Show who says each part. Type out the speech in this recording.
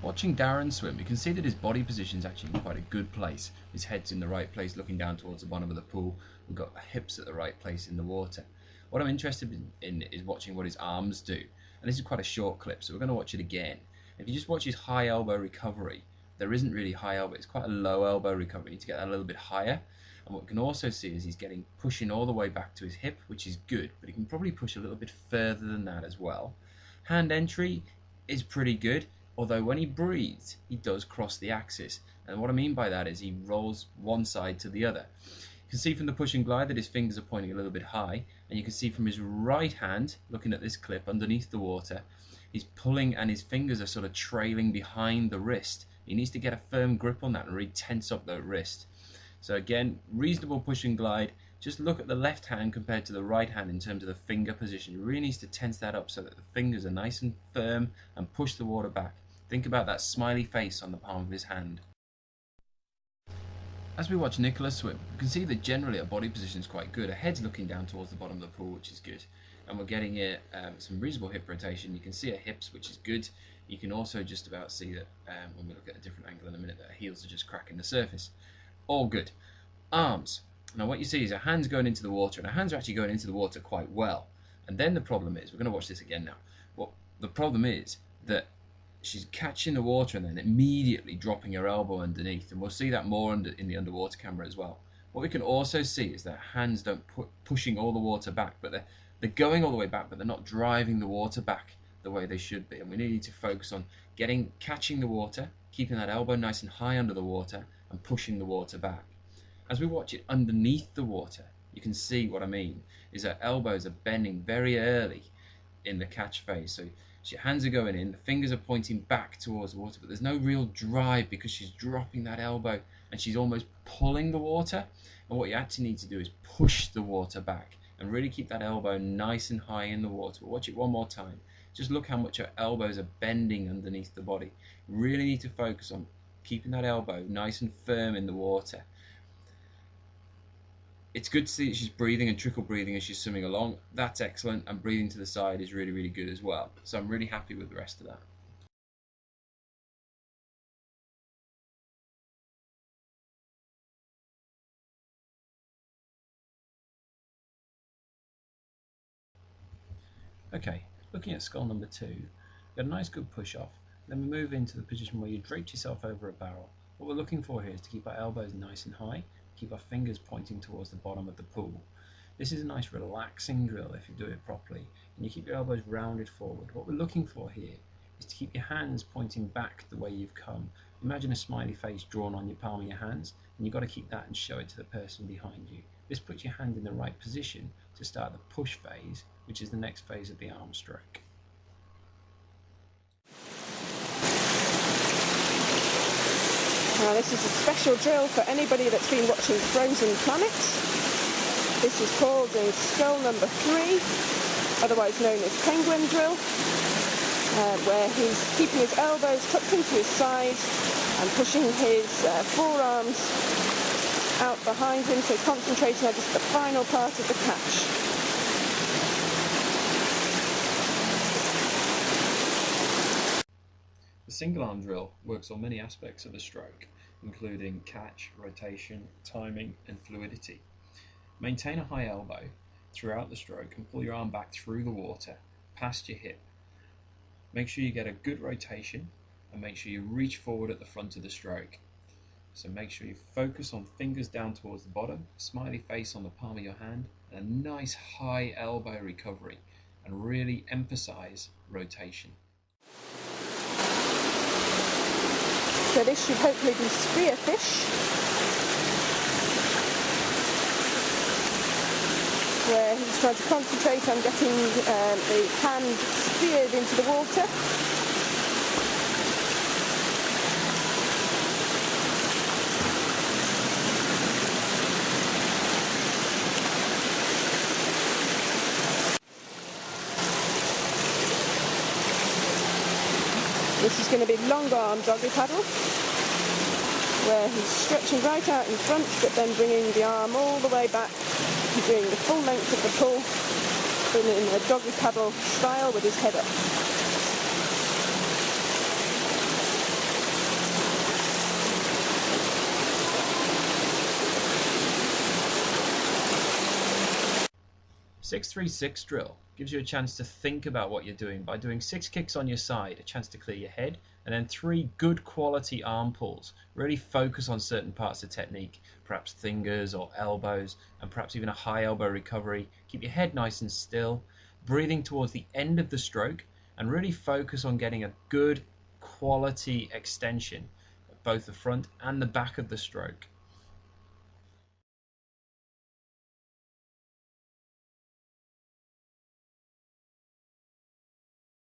Speaker 1: Watching Darren swim, you can see that his body position is actually in quite a good place. His head's in the right place, looking down towards the bottom of the pool. We've got the hips at the right place in the water. What I'm interested in is watching what his arms do. And this is quite a short clip, so we're going to watch it again. If you just watch his high elbow recovery, there isn't really high elbow, it's quite a low elbow recovery. You need to get that a little bit higher. And what we can also see is he's pushing all the way back to his hip, which is good, but he can probably push a little bit further than that as well. Hand entry is pretty good, although when he breathes, he does cross the axis. And what I mean by that is he rolls one side to the other. You can see from the push and glide that his fingers are pointing a little bit high, and you can see from his right hand, looking at this clip underneath the water, he's pulling and his fingers are sort of trailing behind the wrist. He needs to get a firm grip on that and really tense up the wrist. So again, reasonable push and glide. Just look at the left hand compared to the right hand in terms of the finger position. You really need to tense that up so that the fingers are nice and firm and push the water back. Think about that smiley face on the palm of his hand. As we watch Nicholas swim, you can see that generally our body position is quite good. Our head's looking down towards the bottom of the pool, which is good. And we're getting here some reasonable hip rotation. You can see our hips, which is good. You can also just about see that when we look at a different angle in a minute, that our heels are just cracking the surface. All good. Arms. Now what you see is our hands going into the water, and our hands are actually going into the water quite well. And then the problem is, we're going to watch this again now. Well, the problem is that she's catching the water and then immediately dropping her elbow underneath, and we'll see that more in the underwater camera as well. What we can also see is that hands don't pushing all the water back, but they're going all the way back, but they're not driving the water back the way they should be. And we need to focus on catching the water, keeping that elbow nice and high under the water, and pushing the water back. As we watch it underneath the water, you can see what I mean is her elbows are bending very early in the catch phase. So her hands are going in, the fingers are pointing back towards the water, but there's no real drive because she's dropping that elbow and she's almost pulling the water. And what you actually need to do is push the water back and really keep that elbow nice and high in the water. But watch it one more time. Just look how much her elbows are bending underneath the body. You really need to focus on keeping that elbow nice and firm in the water. It's good to see that she's breathing and trickle breathing as she's swimming along. That's excellent, and breathing to the side is really, really good as well. So I'm really happy with the rest of that. Okay, looking at skull number 2, you got a nice good push off. Then we move into the position where you draped yourself over a barrel. What we're looking for here is to keep our elbows nice and high, keep our fingers pointing towards the bottom of the pool. This is a nice relaxing drill if you do it properly, and you keep your elbows rounded forward. What we're looking for here is to keep your hands pointing back the way you've come. Imagine a smiley face drawn on your palm of your hands, and you've got to keep that and show it to the person behind you. This puts your hand in the right position to start the push phase, which is the next phase of the arm stroke.
Speaker 2: Now this is a special drill for anybody that's been watching Frozen Planet. This is called the skull number 3, otherwise known as penguin drill, where he's keeping his elbows tucked into his side and pushing his forearms out behind him, so concentrating on just the final part of the catch.
Speaker 1: The single arm drill works on many aspects of the stroke, including catch, rotation, timing, and fluidity. Maintain a high elbow throughout the stroke and pull your arm back through the water, past your hip. Make sure you get a good rotation and make sure you reach forward at the front of the stroke. So make sure you focus on fingers down towards the bottom, smiley face on the palm of your hand, and a nice high elbow recovery, and really emphasize rotation.
Speaker 2: So this should hopefully be spearfish, where he's trying to concentrate on getting the hand speared into the water. This is going to be long arm doggy paddle, where he's stretching right out in front but then bringing the arm all the way back, doing the full length of the pull in a doggy paddle style with his head up.
Speaker 1: 636 drill gives you a chance to think about what you're doing by doing 6 kicks on your side, a chance to clear your head, and then 3 good quality arm pulls. Really focus on certain parts of technique, perhaps fingers or elbows, and perhaps even a high elbow recovery. Keep your head nice and still, breathing towards the end of the stroke, and really focus on getting a good quality extension of both the front and the back of the stroke.